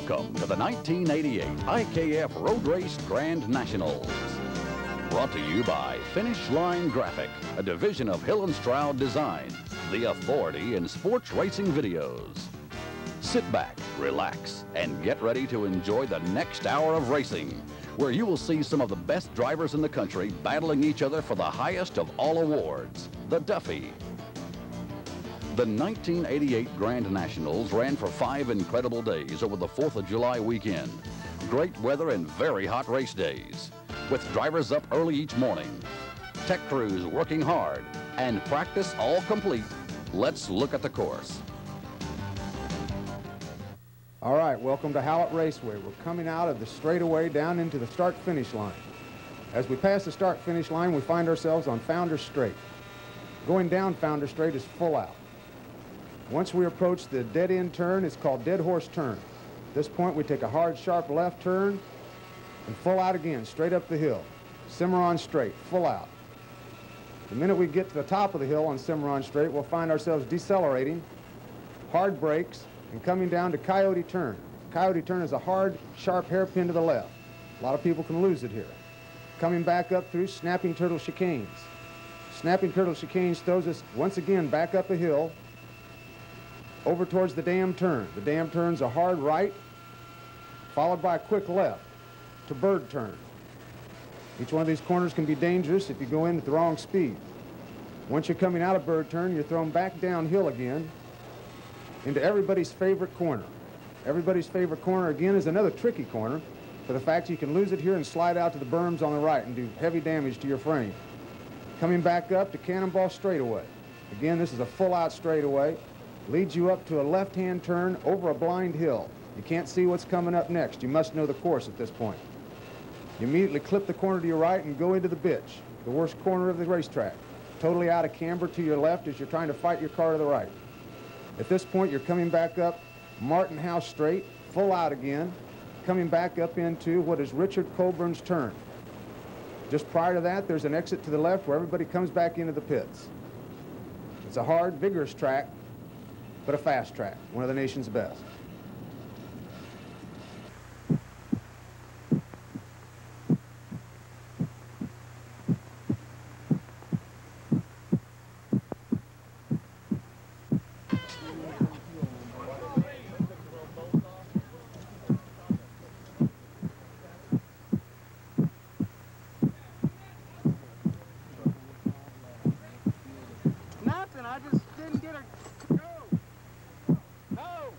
Welcome to the 1988 IKF Road Race Grand Nationals. Brought to you by Finish Line Graphic, a division of Hill & Stroud Design, the authority in sports racing videos. Sit back, relax, and get ready to enjoy the next hour of racing, where you will see some of the best drivers in the country battling each other for the highest of all awards, the Duffy. The 1988 Grand Nationals ran for 5 incredible days over the 4th of July weekend. Great weather and very hot race days. With drivers up early each morning, tech crews working hard, and practice all complete, let's look at the course. All right, welcome to Hallett Raceway. We're coming out of the straightaway down into the start-finish line. As we pass the start-finish line, we find ourselves on Founder Straight. Going down Founder Straight is full out. Once we approach the dead-end turn, it's called Dead Horse Turn. At this point, we take a hard, sharp left turn and full out again, straight up the hill. Cimarron Straight, full out. The minute we get to the top of the hill on Cimarron Straight, we'll find ourselves decelerating, hard brakes, and coming down to Coyote Turn. Coyote Turn is a hard, sharp hairpin to the left. A lot of people can lose it here. Coming back up through Snapping Turtle Chicanes. Snapping Turtle Chicanes throws us once again back up a hill, over towards the Dam Turn. The Dam Turn's a hard right, followed by a quick left to Bird Turn. Each one of these corners can be dangerous if you go in at the wrong speed. Once you're coming out of Bird Turn, you're thrown back downhill again into everybody's favorite corner. Everybody's favorite corner, again, is another tricky corner for the fact you can lose it here and slide out to the berms on the right and do heavy damage to your frame. Coming back up to Cannonball Straightaway. Again, this is a full-out straightaway. Leads you up to a left-hand turn over a blind hill. You can't see what's coming up next. You must know the course at this point. You immediately clip the corner to your right and go into the bitch, the worst corner of the racetrack. Totally out of camber to your left as you're trying to fight your car to the right. At this point, you're coming back up Martin House Straight, full out again, coming back up into what is Richard Colburn's turn. Just prior to that, there's an exit to the left where everybody comes back into the pits. It's a hard, vigorous track, but a fast track, one of the nation's best. Nothing, I just didn't get a go. No!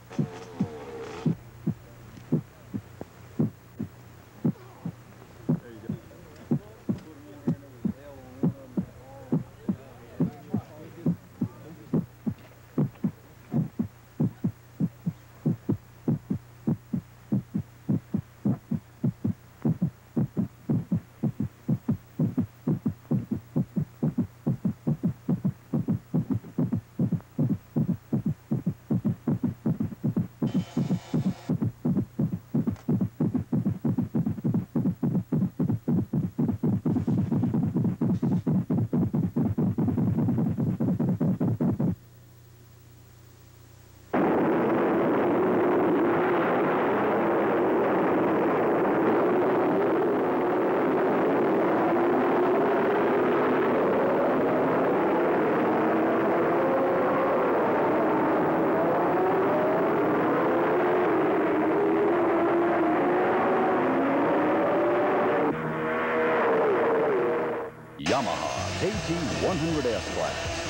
Yamaha KT100S class.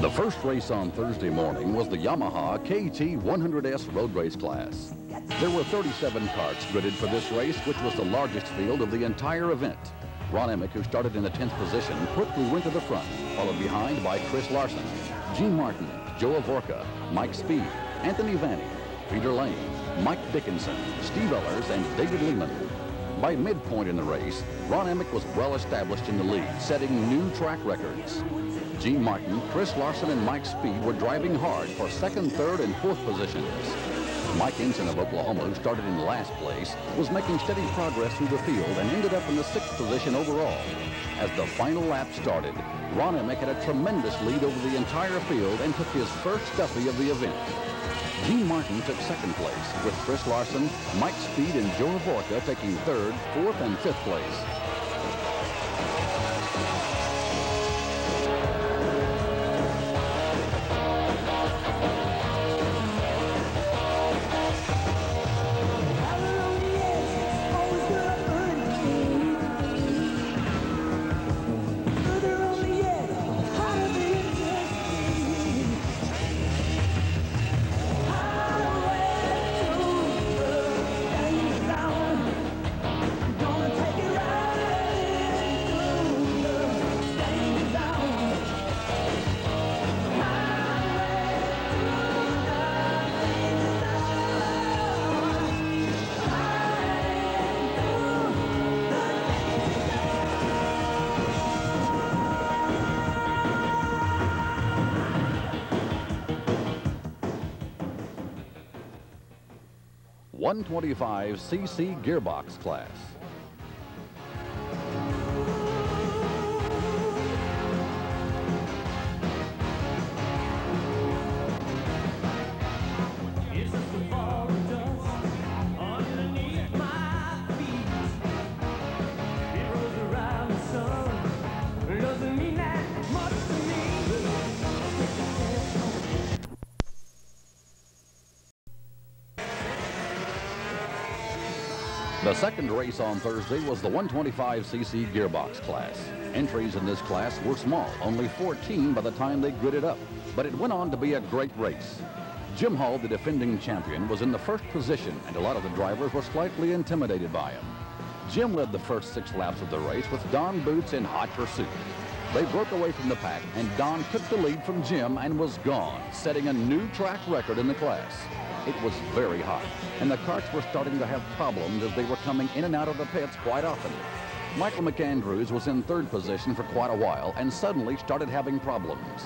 The first race on Thursday morning was the Yamaha KT100S road race class. There were 37 karts gridded for this race, which was the largest field of the entire event. Ron Emick, who started in the 10th position, quickly went to the front, followed behind by Chris Larson, Gene Martin, Joe Avorka, Mike Speed, Anthony Vanny, Peter Lane, Mike Dickinson, Steve Ellers, and David Lehman. By midpoint in the race, Ron Emick was well established in the lead, setting new track records. Gene Martin, Chris Larson, and Mike Speed were driving hard for 2nd, 3rd, and 4th positions. Mike Ensign of Oklahoma, who started in last place, was making steady progress through the field and ended up in the 6th position overall. As the final lap started, Ron Emick had a tremendous lead over the entire field and took his first Duffy of the event. Gene Martin took 2nd place, with Chris Larson, Mike Speed, and Joe Avorka taking 3rd, 4th, and 5th place. .125cc gearbox class. The second race on Thursday was the 125cc gearbox class. Entries in this class were small, only 14 by the time they gridded up, but it went on to be a great race. Jim Hall, the defending champion, was in the first position, and a lot of the drivers were slightly intimidated by him. Jim led the first 6 laps of the race with Don Boots in hot pursuit. They broke away from the pack, and Don took the lead from Jim and was gone, setting a new track record in the class. It was very hot, and the karts were starting to have problems as they were coming in and out of the pits quite often. Michael McAndrews was in 3rd position for quite a while and suddenly started having problems.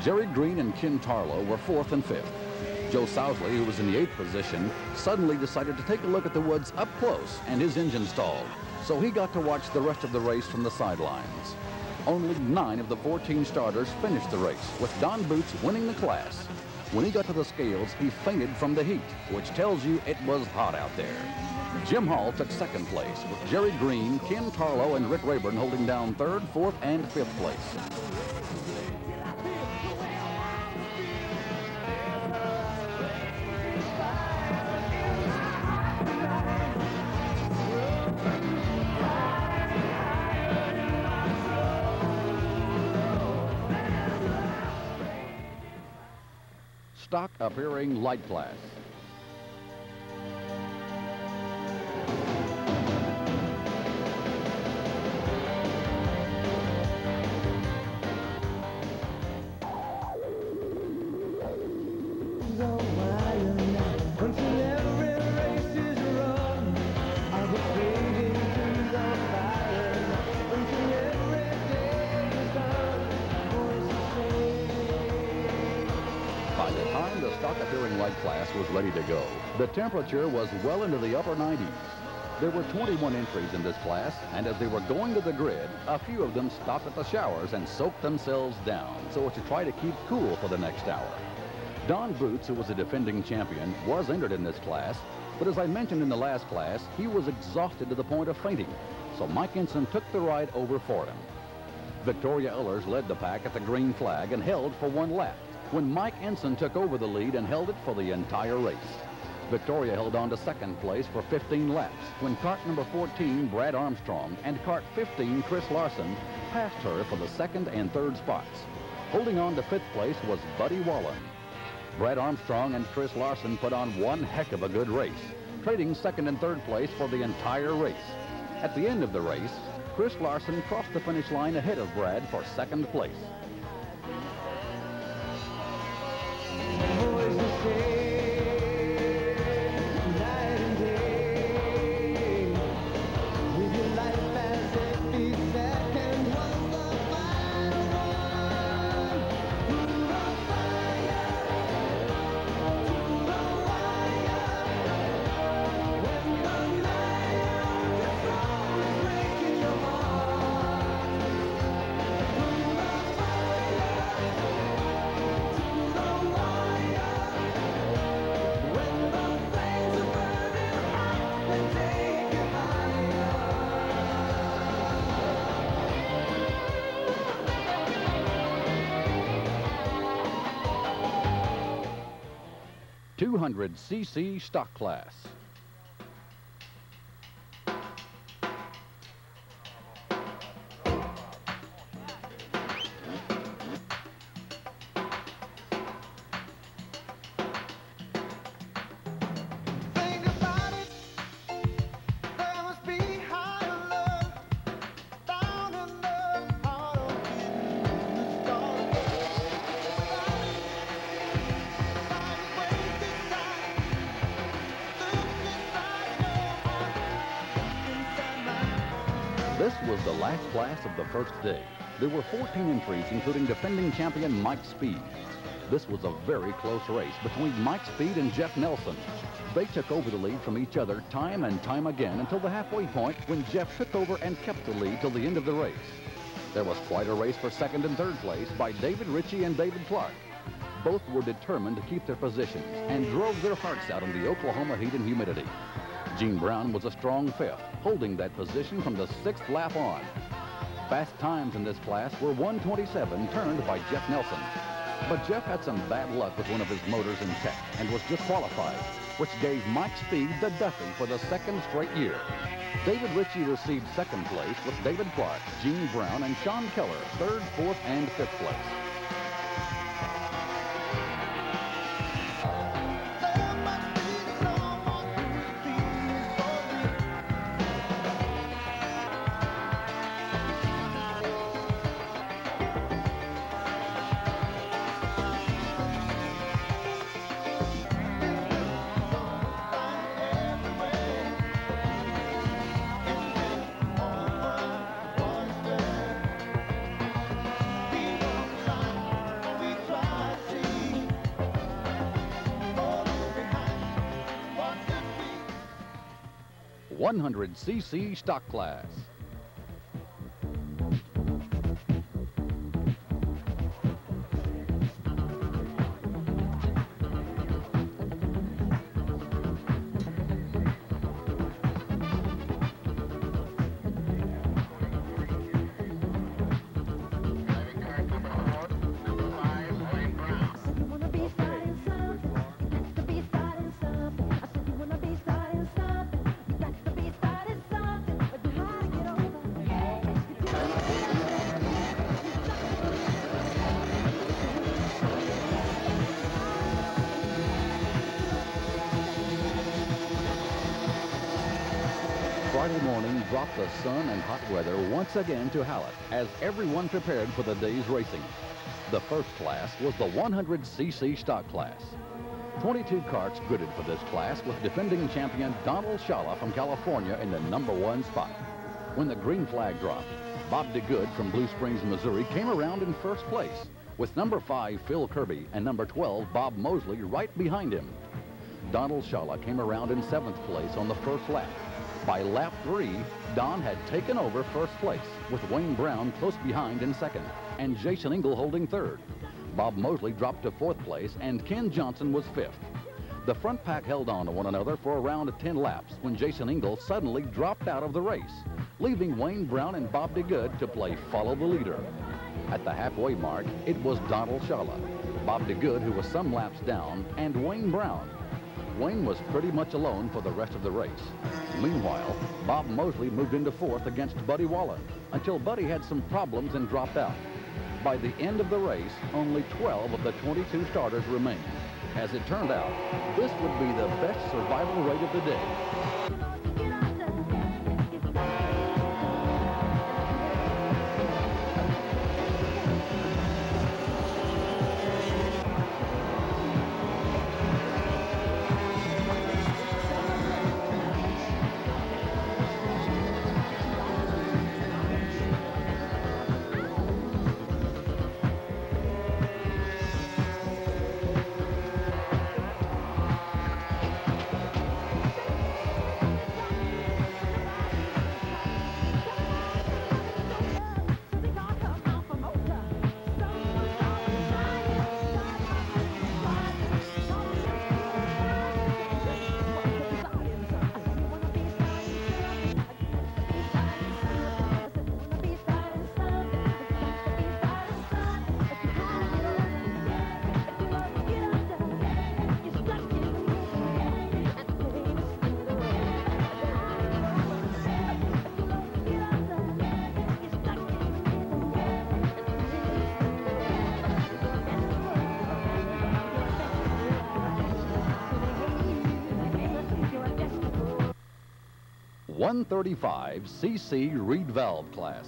Jerry Green and Ken Tarlow were 4th and 5th. Joe Sousley, who was in the 8th position, suddenly decided to take a look at the woods up close, and his engine stalled, so he got to watch the rest of the race from the sidelines. Only 9 of the 14 starters finished the race, with Don Boots winning the class. When he got to the scales, he fainted from the heat, which tells you it was hot out there. Jim Hall took 2nd place, with Jerry Green, Ken Tarlow, and Rick Rayburn holding down 3rd, 4th, and 5th place. Stock appearing light class. By the time the stock appearing light class was ready to go, the temperature was well into the upper 90s. There were 21 entries in this class, and as they were going to the grid, a few of them stopped at the showers and soaked themselves down so as to try to keep cool for the next hour. Don Boots, who was a defending champion, was entered in this class, but as I mentioned in the last class, he was exhausted to the point of fainting, so Mike Ensign took the ride over for him. Victoria Ellers led the pack at the green flag and held for 1 lap, when Mike Ensign took over the lead and held it for the entire race. Victoria held on to 2nd place for 15 laps, when kart number 14, Brad Armstrong, and kart 15, Chris Larson, passed her for the 2nd and 3rd spots. Holding on to 5th place was Buddy Wallen. Brad Armstrong and Chris Larson put on one heck of a good race, trading 2nd and 3rd place for the entire race. At the end of the race, Chris Larson crossed the finish line ahead of Brad for second place. .200cc stock class. This was the last class of the first day. There were 14 entries, including defending champion Mike Speed. This was a very close race between Mike Speed and Jeff Nelson. They took over the lead from each other time and time again until the halfway point, when Jeff took over and kept the lead till the end of the race. There was quite a race for second and third place by David Ritchie and David Clark. Both were determined to keep their positions and drove their hearts out in the Oklahoma heat and humidity. Gene Brown was a strong fifth, holding that position from the sixth lap on. Fast times in this class were 1:27, turned by Jeff Nelson. But Jeff had some bad luck with one of his motors in check and was disqualified, which gave Mike Speed the Duffy for the second straight year. David Ritchie received second place, with David Clark, Gene Brown, and Sean Keller third, fourth, and fifth place. .100cc stock class. Friday morning brought the sun and hot weather once again to Hallett as everyone prepared for the day's racing. The first class was the 100cc stock class. 22 carts gridded for this class, with defending champion Donald Shalla from California in the #1 spot. When the green flag dropped, Bob DeGood from Blue Springs, Missouri came around in first place, with #5 Phil Kirby and #12 Bob Mosley right behind him. Donald Shalla came around in 7th place on the first lap. By lap 3, Don had taken over first place, with Wayne Brown close behind in second, and Jason Engel holding third. Bob Mosley dropped to 4th place, and Ken Johnson was 5th. The front pack held on to one another for around 10 laps when Jason Engel suddenly dropped out of the race, leaving Wayne Brown and Bob DeGood to play follow the leader. At the halfway mark, it was Donald Shalla, Bob DeGood, who was some laps down, and Wayne Brown. Wayne was pretty much alone for the rest of the race. Meanwhile, Bob Mosley moved into 4th against Buddy Wallen until Buddy had some problems and dropped out. By the end of the race, only 12 of the 22 starters remained. As it turned out, this would be the best survival rate of the day. 135cc reed valve class.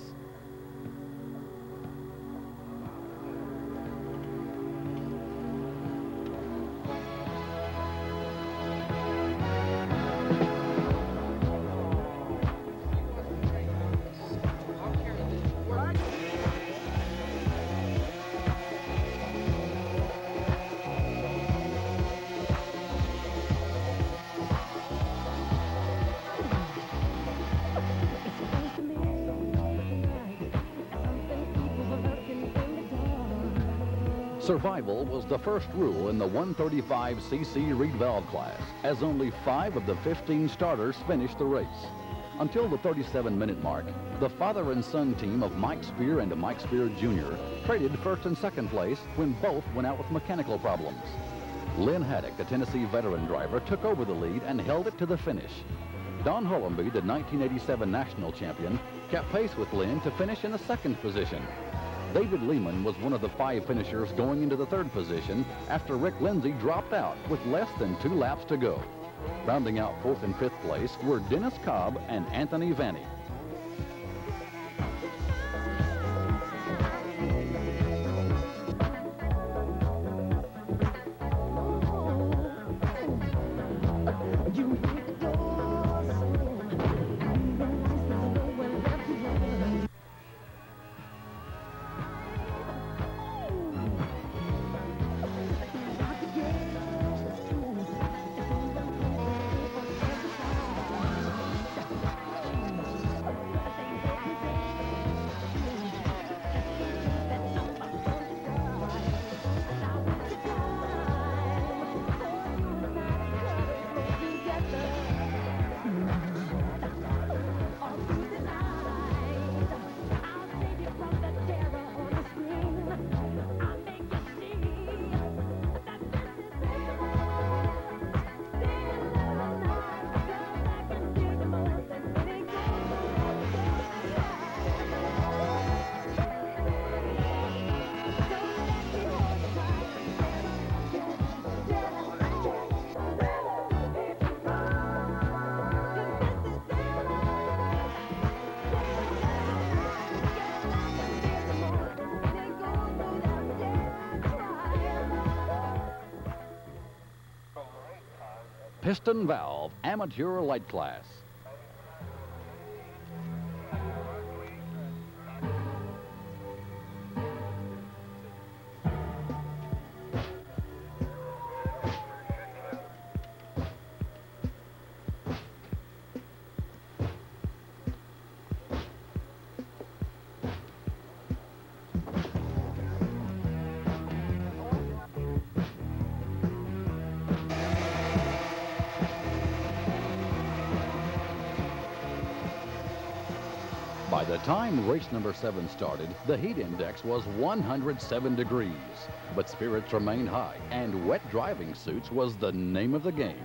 Survival was the first rule in the 135cc reed valve class, as only 5 of the 15 starters finished the race. Until the 37-minute mark, the father and son team of Mike Spear and Mike Spear Jr. traded first and second place when both went out with mechanical problems. Lynn Haddock, a Tennessee veteran driver, took over the lead and held it to the finish. Don Hollenby, the 1987 national champion, kept pace with Lynn to finish in the second position. David Lehman was one of the 5 finishers going into the third position after Rick Lindsay dropped out with less than 2 laps to go. Rounding out 4th and 5th place were Dennis Cobb and Anthony Vanny. Piston valve amateur light class. By the time race number 7 started, the heat index was 107 degrees, but spirits remained high and wet driving suits was the name of the game.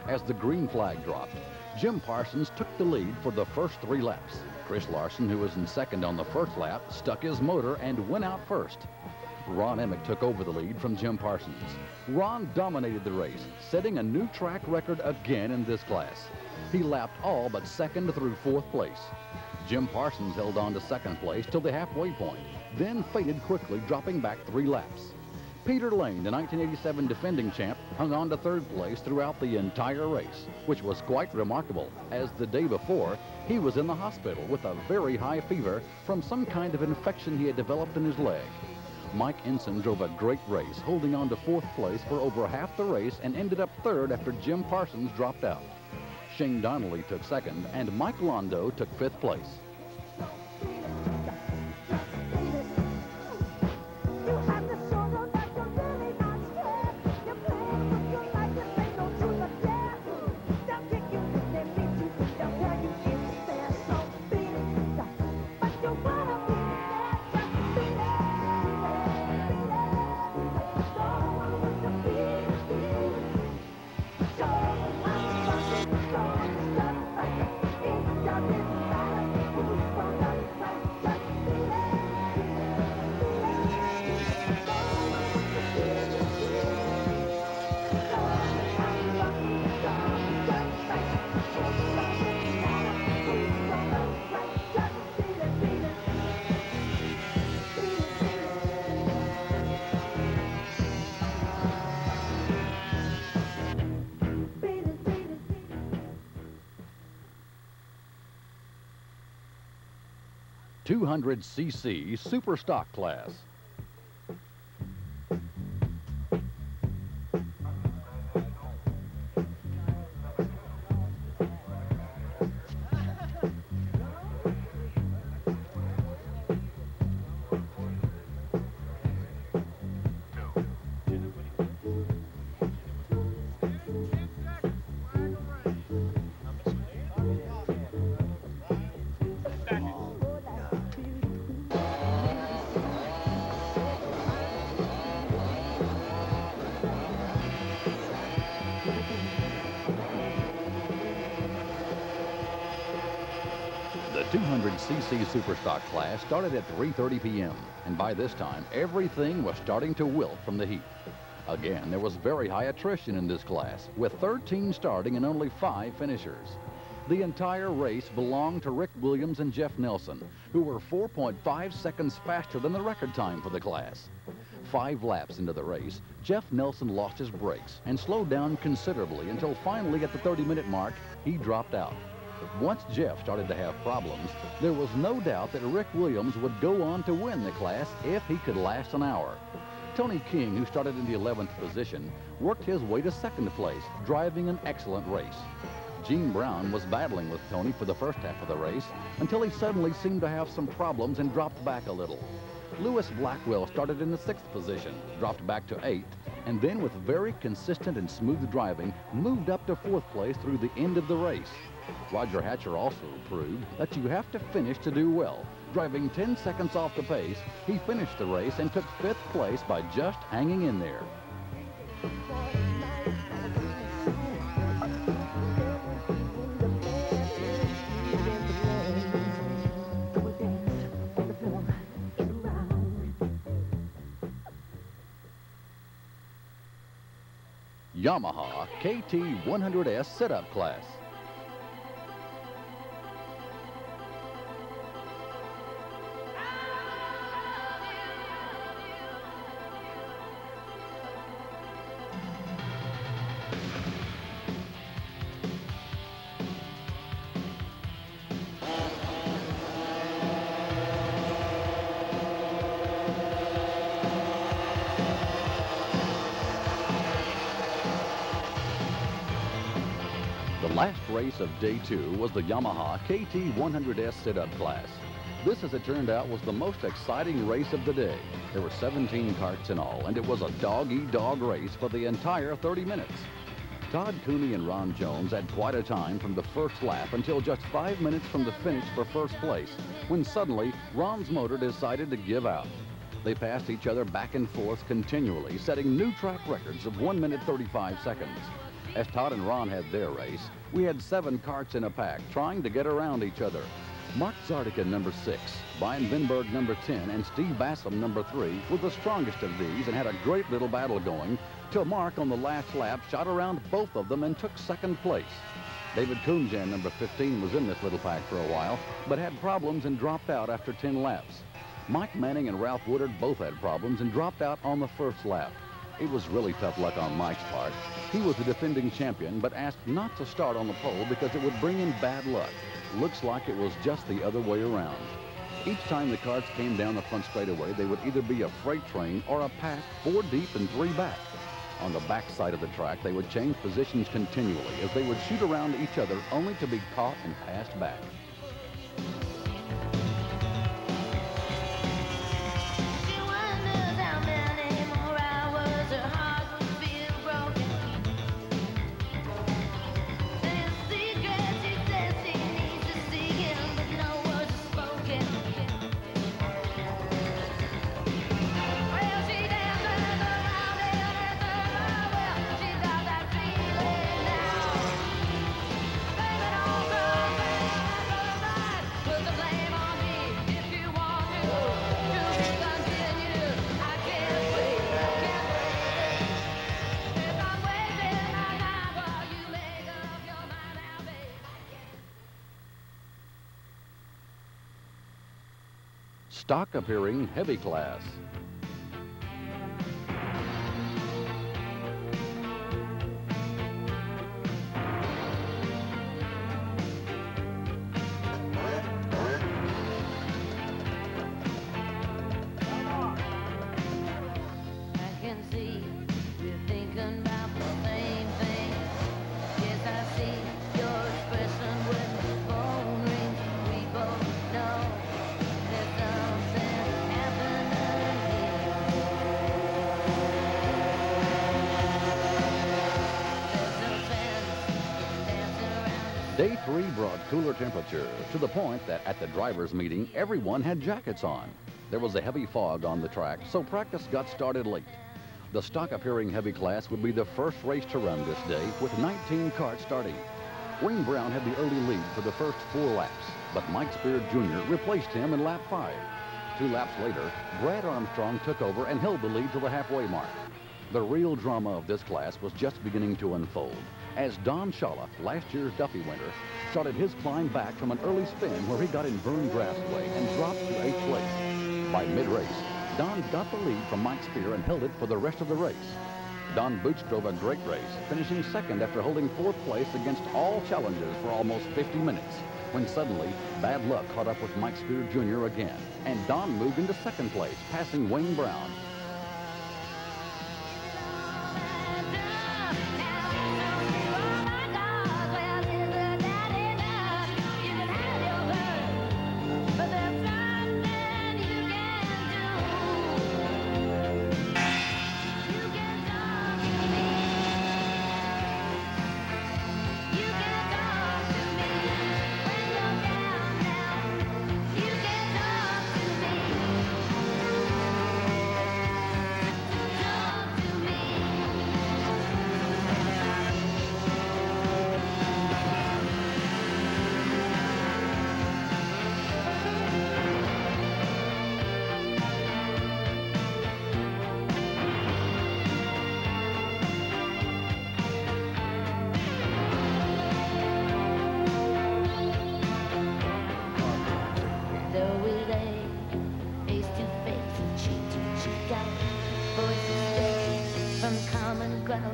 As the green flag dropped, Jim Parsons took the lead for the first 3 laps. Chris Larson, who was in second on the first lap, stuck his motor and went out first. Ron Emick took over the lead from Jim Parsons. Ron dominated the race, setting a new track record again in this class. He lapped all but 2nd through 4th place. Jim Parsons held on to 2nd place till the halfway point, then faded quickly, dropping back 3 laps. Peter Lane, the 1987 defending champ, hung on to 3rd place throughout the entire race, which was quite remarkable, as the day before, he was in the hospital with a very high fever from some kind of infection he had developed in his leg. Mike Ensign drove a great race, holding on to 4th place for over half the race and ended up 3rd after Jim Parsons dropped out. Shane Donnelly took 2nd, and Mike Londo took 5th place. 200cc Super Stock class. The 200cc Superstock class started at 3:30 p.m. and by this time everything was starting to wilt from the heat. Again, there was very high attrition in this class, with 13 starting and only 5 finishers. The entire race belonged to Rick Williams and Jeff Nelson, who were 4.5 seconds faster than the record time for the class. 5 laps into the race, Jeff Nelson lost his brakes and slowed down considerably until finally at the 30-minute mark, he dropped out. Once Jeff started to have problems, there was no doubt that Rick Williams would go on to win the class if he could last an hour. Tony King, who started in the 11th position, worked his way to 2nd place, driving an excellent race. Gene Brown was battling with Tony for the first half of the race until he suddenly seemed to have some problems and dropped back a little. Lewis Blackwell started in the 6th position, dropped back to 8th, and then with very consistent and smooth driving, moved up to 4th place through the end of the race. Roger Hatcher also proved that you have to finish to do well. Driving 10 seconds off the pace, he finished the race and took 5th place by just hanging in there. Yamaha KT 100S sit-up class. The last race of day 2 was the Yamaha KT 100S sit-up class. This, as it turned out, was the most exciting race of the day. There were 17 karts in all, and it was a dog-eat-dog race for the entire 30 minutes. Todd Cooney and Ron Jones had quite a time from the first lap until just 5 minutes from the finish for first place, when suddenly Ron's motor decided to give out. They passed each other back and forth continually, setting new track records of 1 minute 35 seconds. As Todd and Ron had their race, we had 7 karts in a pack trying to get around each other. Mark Zardica, number 6, Brian Vinberg, number 10, and Steve Bassam, number 3, were the strongest of these and had a great little battle going till Mark on the last lap shot around both of them and took 2nd place. David Coonjan, number 15, was in this little pack for a while, but had problems and dropped out after 10 laps. Mike Manning and Ralph Woodard both had problems and dropped out on the first lap. It was really tough luck on Mike's part. He was the defending champion, but asked not to start on the pole because it would bring him bad luck. Looks like it was just the other way around. Each time the karts came down the front straightaway, they would either be a freight train or a pack 4 deep and 3 back. On the back side of the track, they would change positions continually as they would shoot around each other only to be caught and passed back. Stock appearing heavy class. Day 3 brought cooler temperatures to the point that at the drivers' meeting, everyone had jackets on. There was a heavy fog on the track, so practice got started late. The stock-appearing heavy class would be the first race to run this day, with 19 karts starting. Wayne Brown had the early lead for the first 4 laps, but Mike Spear Jr. replaced him in lap 5. 2 laps later, Brad Armstrong took over and held the lead to the halfway mark. The real drama of this class was just beginning to unfold, as Don Schaloff, last year's Duffy winner, started his climb back from an early spin where he got in burned grassway and dropped to 8th place. By mid-race, Don got the lead from Mike Spear and held it for the rest of the race. Don Boots drove a great race, finishing second after holding 4th place against all challenges for almost 50 minutes, when suddenly bad luck caught up with Mike Spear Jr. again, and Don moved into 2nd place, passing Wayne Brown.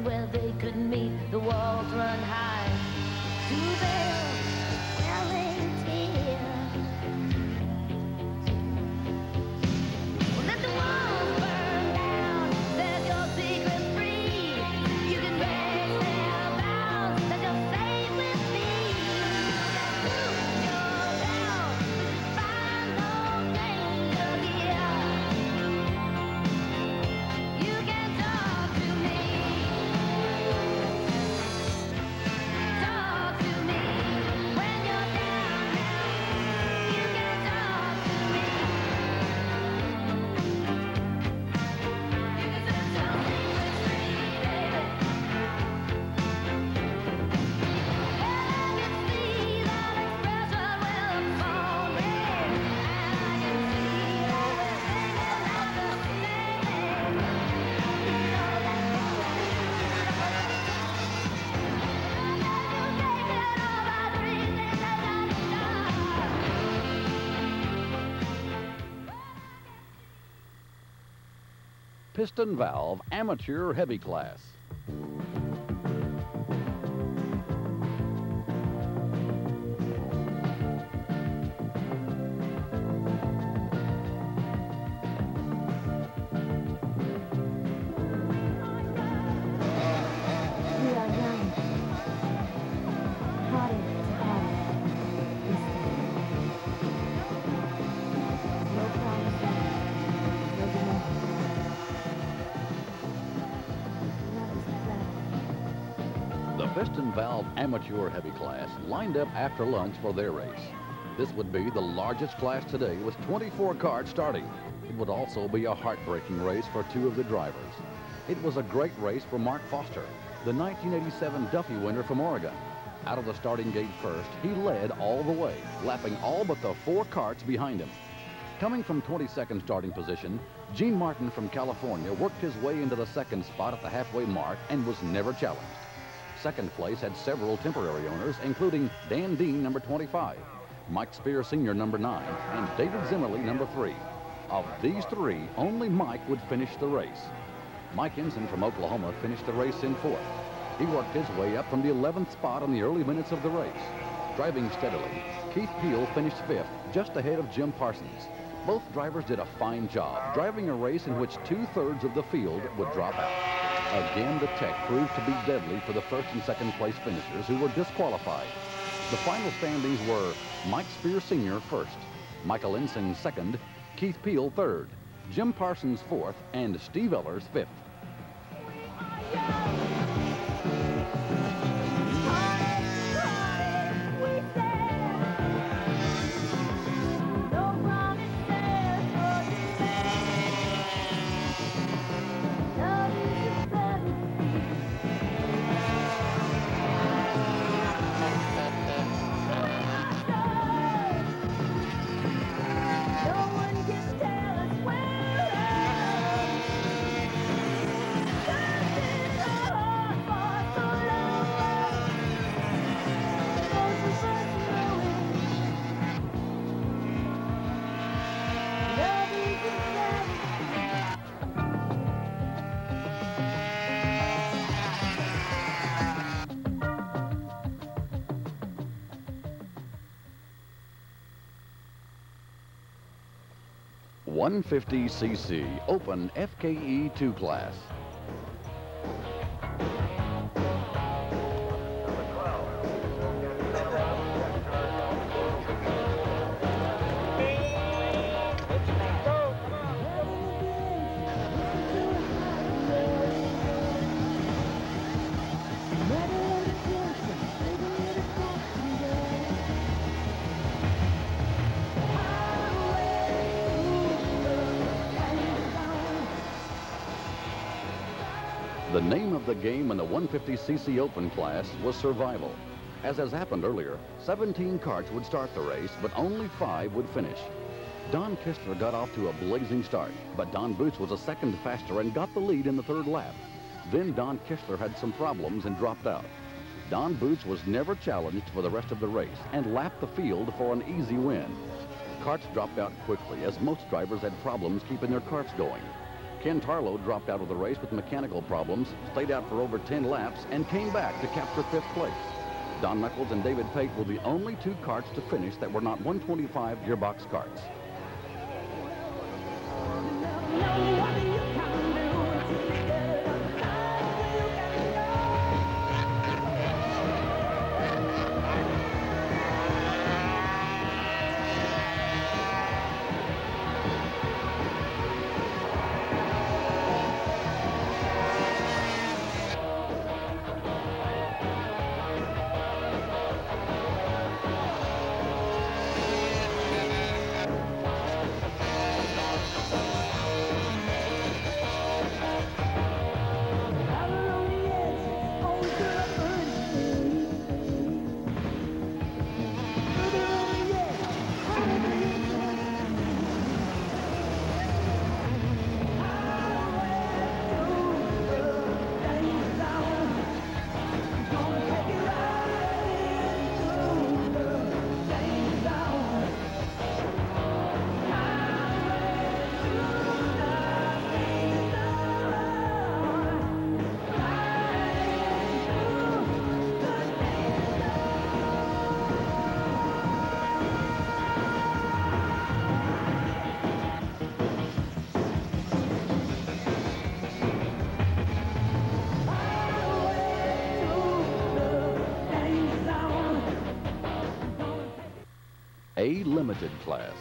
Where they could meet, the walls run high to build Wellington. Well, let the walls burn down, set your secrets free. You can break their bounds, that you're safe with me. Prove your doubt, find no danger here. You can talk to me. Piston valve amateur heavy class. Piston valve amateur heavy class lined up after lunch for their race. This would be the largest class today with 24 karts starting. It would also be a heartbreaking race for 2 of the drivers. It was a great race for Mark Foster, the 1987 Duffy winner from Oregon. Out of the starting gate first, he led all the way, lapping all but the 4 karts behind him. Coming from 22nd starting position, Gene Martin from California worked his way into the 2nd spot at the halfway mark and was never challenged. 2nd place had several temporary owners, including Dan Dean, number 25, Mike Spear Sr., number 9, and David Zimmerly, number 3. Of these 3, only Mike would finish the race. Mike Ensign from Oklahoma finished the race in 4th. He worked his way up from the 11th spot in the early minutes of the race. Driving steadily, Keith Peel finished 5th, just ahead of Jim Parsons. Both drivers did a fine job, driving a race in which 2/3 of the field would drop out. Again, the tech proved to be deadly for the 1st and 2nd place finishers who were disqualified. The final standings were Mike Spear Sr. 1st, Michael Ensign 2nd, Keith Peel 3rd, Jim Parsons 4th, and Steve Ellers 5th. 150cc Open FKE 2 class. The name of the game in the 150cc Open class was survival. As has happened earlier, 17 karts would start the race, but only 5 would finish. Don Kistler got off to a blazing start, but Don Boots was a second faster and got the lead in the third lap. Then Don Kistler had some problems and dropped out. Don Boots was never challenged for the rest of the race and lapped the field for an easy win. Karts dropped out quickly as most drivers had problems keeping their karts going. Ken Tarlow dropped out of the race with mechanical problems, stayed out for over 10 laps, and came back to capture 5th place. Don Knuckles and David Pate were the only 2 karts to finish that were not 125 gearbox karts. A limited class.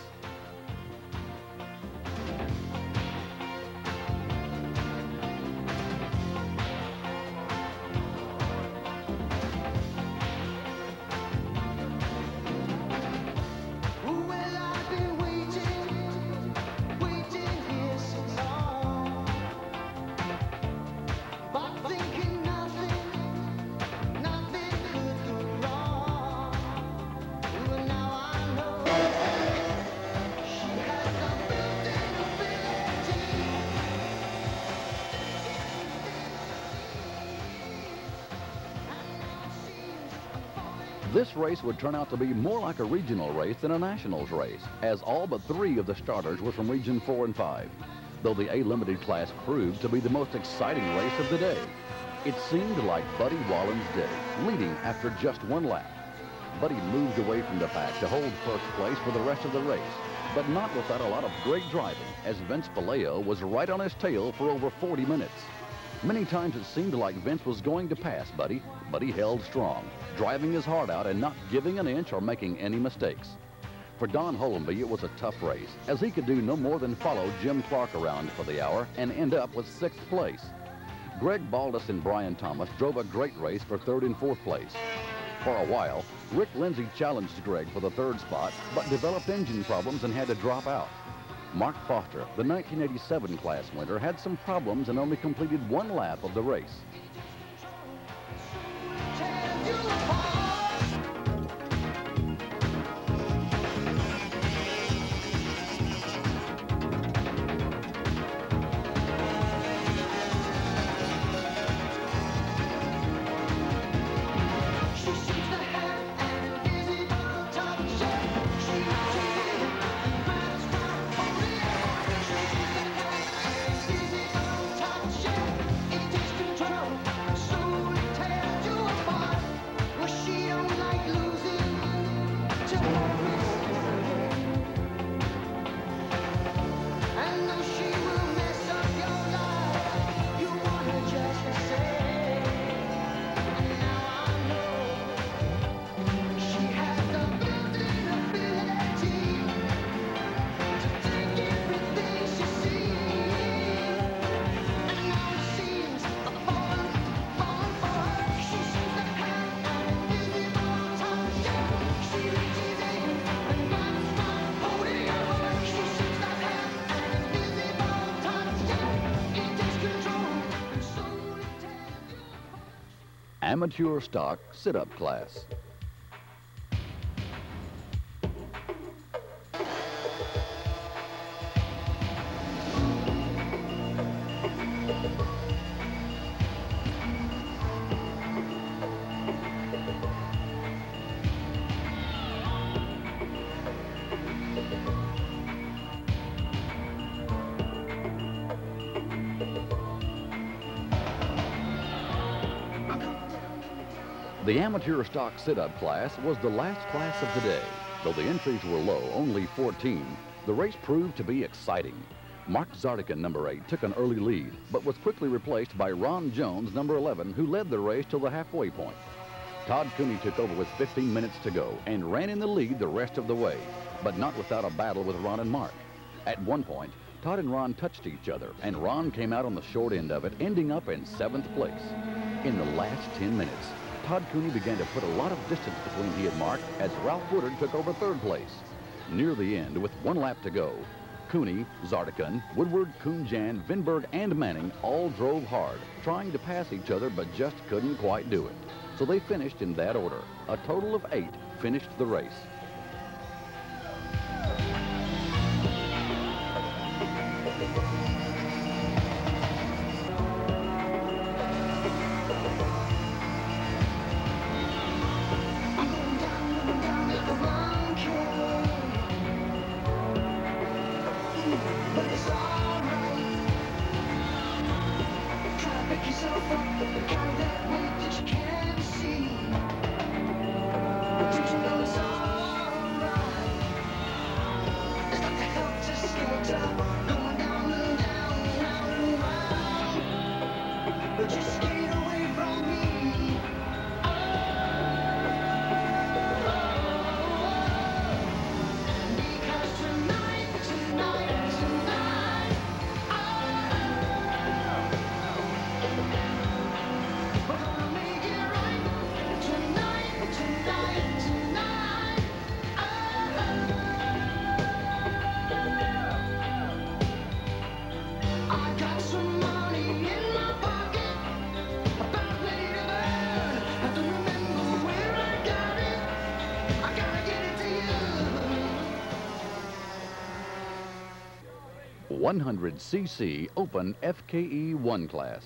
This race would turn out to be more like a regional race than a nationals race, as all but 3 of the starters were from Region 4 and 5, though the A-Limited class proved to be the most exciting race of the day. It seemed like Buddy Wallen's day, leading after just 1 lap. Buddy moved away from the pack to hold first place for the rest of the race, but not without a lot of great driving, as Vince Vallejo was right on his tail for over 40 minutes. Many times it seemed like Vince was going to pass Buddy, but he held strong, driving his heart out and not giving an inch or making any mistakes. For Don Hollenby, it was a tough race, as he could do no more than follow Jim Clark around for the hour and end up with 6th place. Greg Baldus and Brian Thomas drove a great race for 3rd and 4th place. For a while, Rick Lindsay challenged Greg for the 3rd spot, but developed engine problems and had to drop out. Mark Foster, the 1987 class winner, had some problems and only completed 1 lap of the race. Control. Amateur stock sit-up class. The amateur stock sit-up class was the last class of the day. Though the entries were low, only 14, the race proved to be exciting. Mark Zardigan, number 8, took an early lead, but was quickly replaced by Ron Jones, number 11, who led the race till the halfway point. Todd Cooney took over with 15 minutes to go and ran in the lead the rest of the way, but not without a battle with Ron and Mark. At one point, Todd and Ron touched each other, and Ron came out on the short end of it, ending up in 7th place. In the last 10 minutes, Todd Cooney began to put a lot of distance between he and Mark as Ralph Woodard took over 3rd place. Near the end, with 1 lap to go, Cooney, Zardigan, Woodward, Kuhnjan, Vinberg, and Manning all drove hard, trying to pass each other but just couldn't quite do it. So they finished in that order. A total of 8 finished the race. .100cc Open FKE1 class.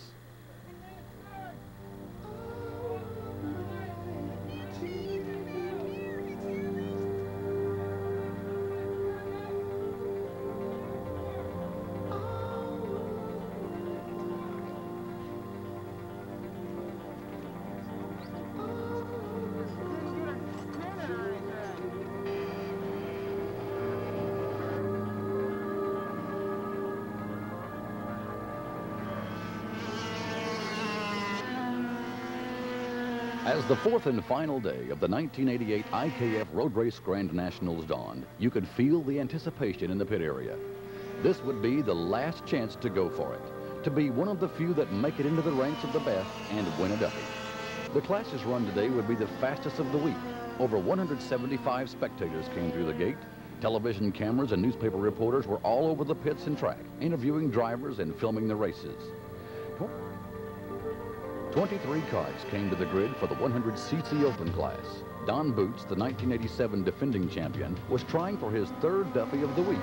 As the 4th and final day of the 1988 IKF Road Race Grand Nationals dawned, you could feel the anticipation in the pit area. This would be the last chance to go for it, to be one of the few that make it into the ranks of the best and win a Duffy. The classes run today would be the fastest of the week. Over 175 spectators came through the gate. Television cameras and newspaper reporters were all over the pits and track, interviewing drivers and filming the races. 23 karts came to the grid for the 100cc Open class. Don Boots, the 1987 defending champion, was trying for his 3rd Duffy of the week.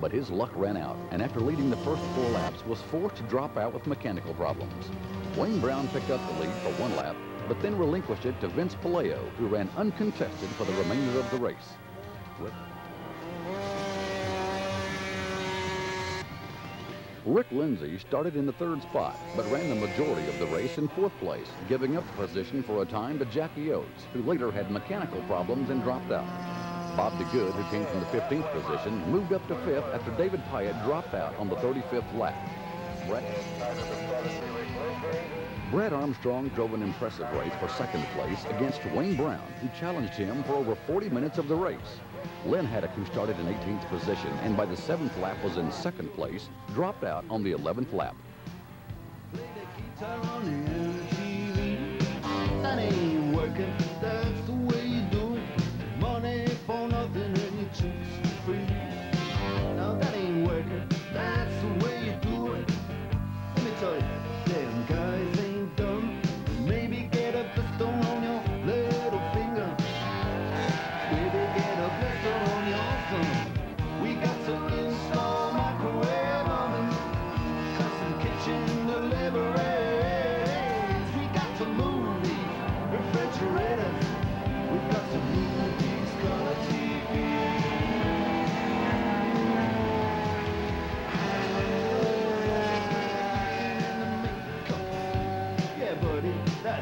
But his luck ran out, and after leading the first 4 laps, was forced to drop out with mechanical problems. Wayne Brown picked up the lead for 1 lap, but then relinquished it to Vince Palaio, who ran uncontested for the remainder of the race. Rick Lindsay started in the 3rd spot, but ran the majority of the race in 4th place, giving up the position for a time to Jackie Oates, who later had mechanical problems and dropped out. Bob DeGood, who came from the 15th position, moved up to 5th after David Pyatt dropped out on the 35th lap. Brad Armstrong drove an impressive race for 2nd place against Wayne Brown, who challenged him for over 40 minutes of the race. Len Haddock, who started in 18th position and by the 7th lap was in 2nd place, dropped out on the 11th lap. That ain't working, that's the way you do it. Money for nothing and your chicks free. Now that ain't working, that's the way you do it. Let me tell you, them guys ain't dumb. Maybe get up the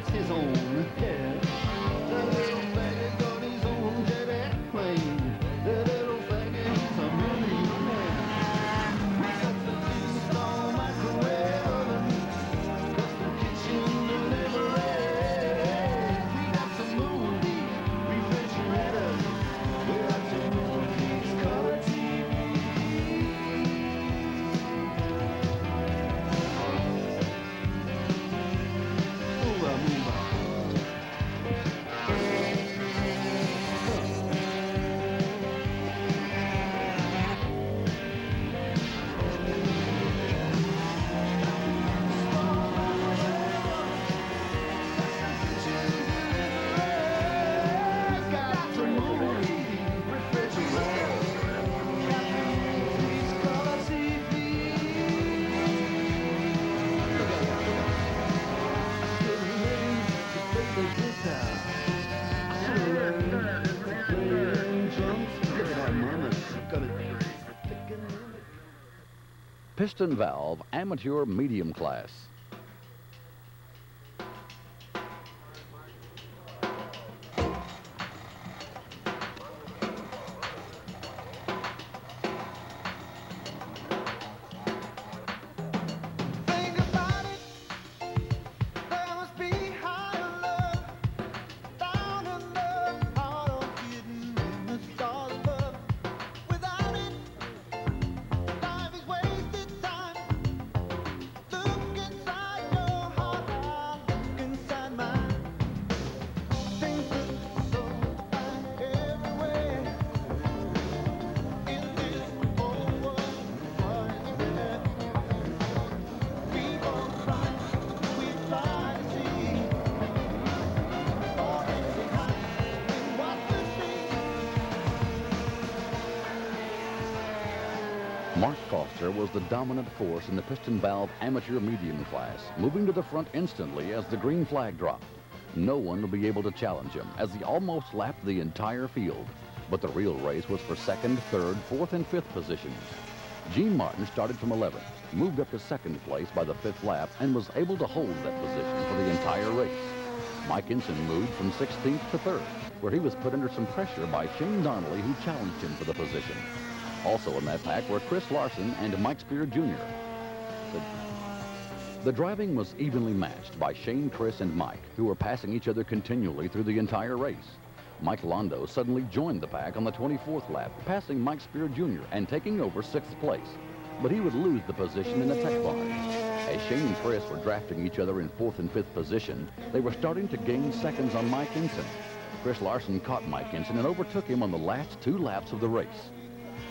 that's his own hair. That little faggot got his own jet airplane. That little faggot, he's a millionaire. We got the install microwave oven, custom kitchen delivery. We got some movie refrigerators. We got some movies, color TV. Move on, move on. Got some movie refrigerators. Got movies, color TV. Look at that, look at that. Still learning to play the guitar. Still learning to play the drums. Look at that mama, she got it. Piston valve amateur medium class. Think about it, there must be higher love down in the heart of hidden in the stars above. Without it, life is wasted time. Look inside your heart, I look inside mine. Things look so fine everywhere in this whole world. We both fly, we fly to see. Or anything high in what we see. Mark Foster was the dominant force in the piston valve amateur medium class, moving to the front instantly as the green flag dropped. No one would be able to challenge him as he almost lapped the entire field. But the real race was for second, third, fourth, and fifth positions. Gene Martin started from 11th, moved up to second place by the fifth lap, and was able to hold that position for the entire race. Mike Ensign moved from 16th to 3rd, where he was put under some pressure by Shane Donnelly, who challenged him for the position. Also in that pack were Chris Larson and Mike Spear Jr. The driving was evenly matched by Shane, Chris, and Mike, who were passing each other continually through the entire race. Mike Londo suddenly joined the pack on the 24th lap, passing Mike Spear Jr. and taking over 6th place. But he would lose the position in the tech barn. As Shane and Chris were drafting each other in 4th and 5th position, they were starting to gain seconds on Mike Ensign. Chris Larson caught Mike Ensign and overtook him on the last 2 laps of the race.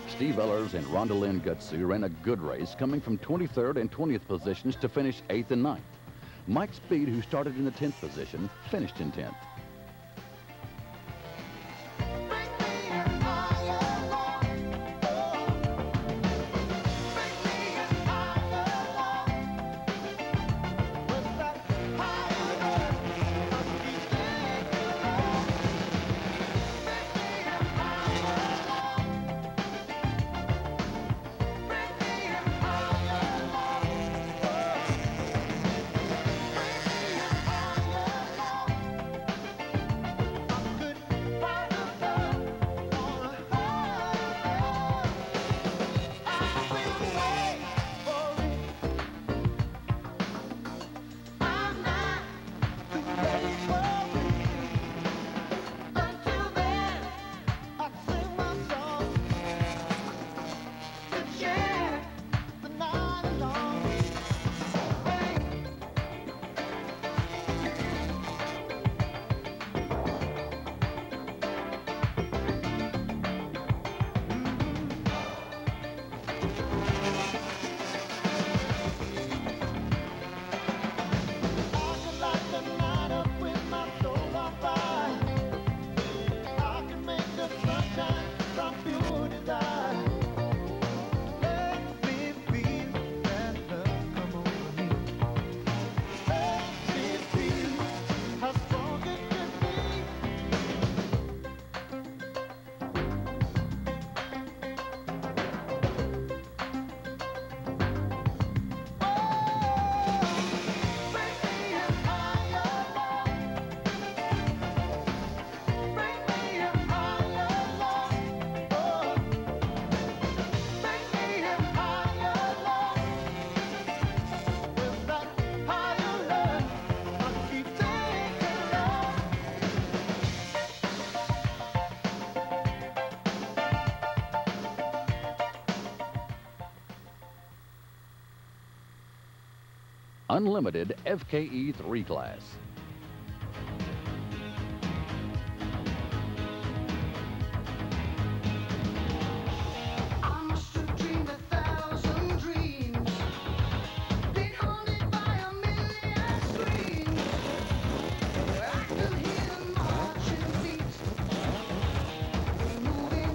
Steve Ellers and Rondalyn Gutsu ran a good race, coming from 23rd and 20th positions to finish 8th and 9th. Mike Speed, who started in the 10th position, finished in 10th. Unlimited FKE3 class. I must have dreamed 1,000 dreams, been haunted by a million screams. I can hear the marching feet moving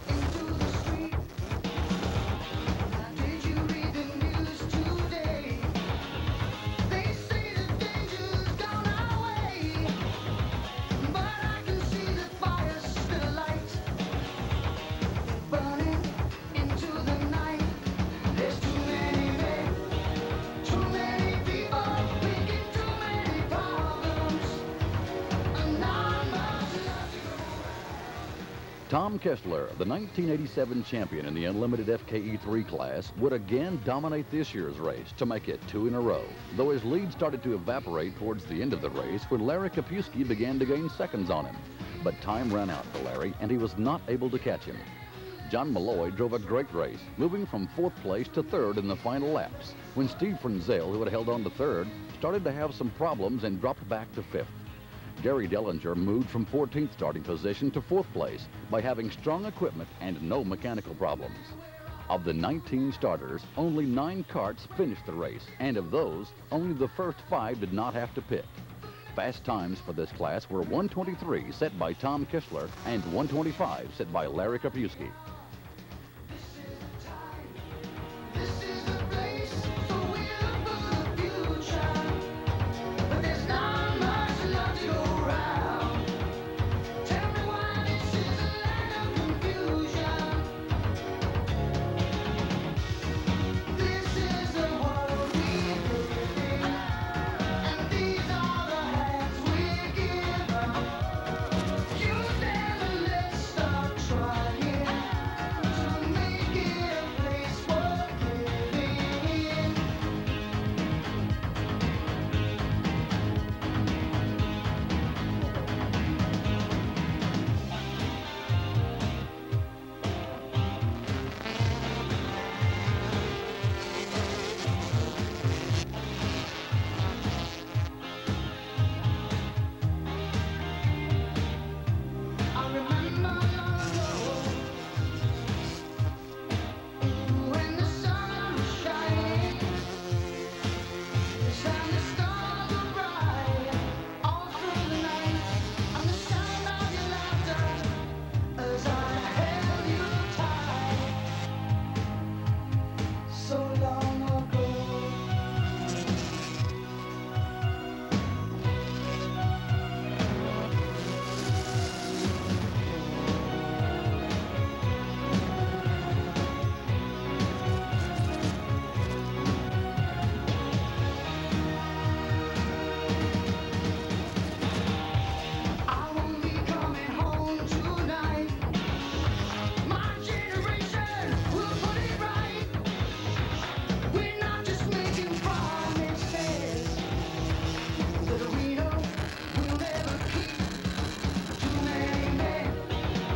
into the street. Did you read the news today? They say the danger's gone our way, but I can see the fire still light, burning into the night. There's too many men, too many people, making too many problems, and not much love to go around. Tom Kessler, the 1987 champion in the Unlimited FKE3 class, would again dominate this year's race to make it 2 in a row, though his lead started to evaporate towards the end of the race when Larry Kapusky began to gain seconds on him. But time ran out for Larry, and he was not able to catch him. John Malloy drove a great race, moving from 4th place to 3rd in the final laps, when Steve Frenzel, who had held on to 3rd, started to have some problems and dropped back to 5th. Gary Dellinger moved from 14th starting position to 4th place by having strong equipment and no mechanical problems. Of the 19 starters, only 9 karts finished the race, and of those, only the first 5 did not have to pit. Fast times for this class were 1:23 set by Tom Kessler and 1:25 set by Larry Kapusky. This is the place, so we look for the future, but there's not much love to go around. Tell me why this is a land of confusion. This is the world we live in, and these are the hands we give up. You never let's start trying to make it a place worth living in. I remember long ago when the sun was shining, and the stars were bright all through the night, and the sound of your laughter as I held you tight so long ago. I won't be coming home tonight. My generation will put it right. We're not just making promises that we know we'll never keep. Too many men,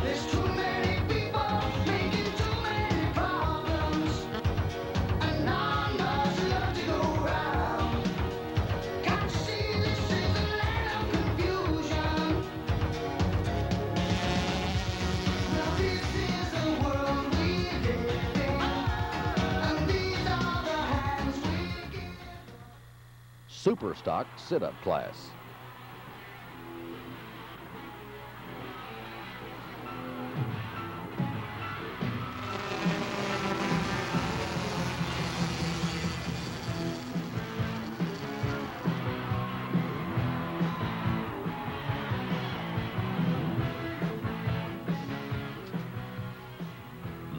there's too many people making too many problems, and not much love to go around. Can't you see this is a land of confusion? Now this is the world we live in, and these are the hands we give. Super Stock sit-up class.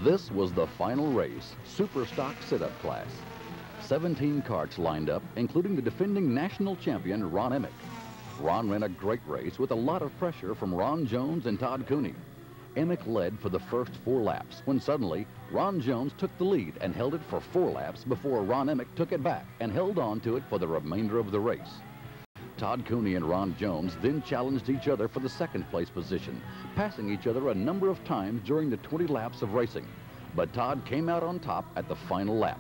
This was the final race, Super Stock sit-up class. 17 karts lined up, including the defending national champion, Ron Emick. Ron ran a great race with a lot of pressure from Ron Jones and Todd Cooney. Emick led for the first 4 laps, when suddenly Ron Jones took the lead and held it for 4 laps before Ron Emick took it back and held on to it for the remainder of the race. Todd Cooney and Ron Jones then challenged each other for the 2nd place position, passing each other a number of times during the 20 laps of racing. But Todd came out on top at the final lap.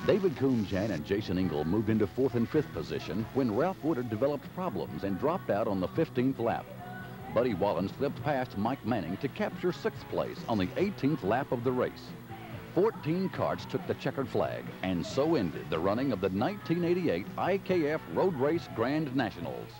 David Coomjan and Jason Engel moved into 4th and 5th position when Ralph Woodard developed problems and dropped out on the 15th lap. Buddy Wallen slipped past Mike Manning to capture 6th place on the 18th lap of the race. 14 karts took the checkered flag, and so ended the running of the 1988 IKF Road Race Grand Nationals.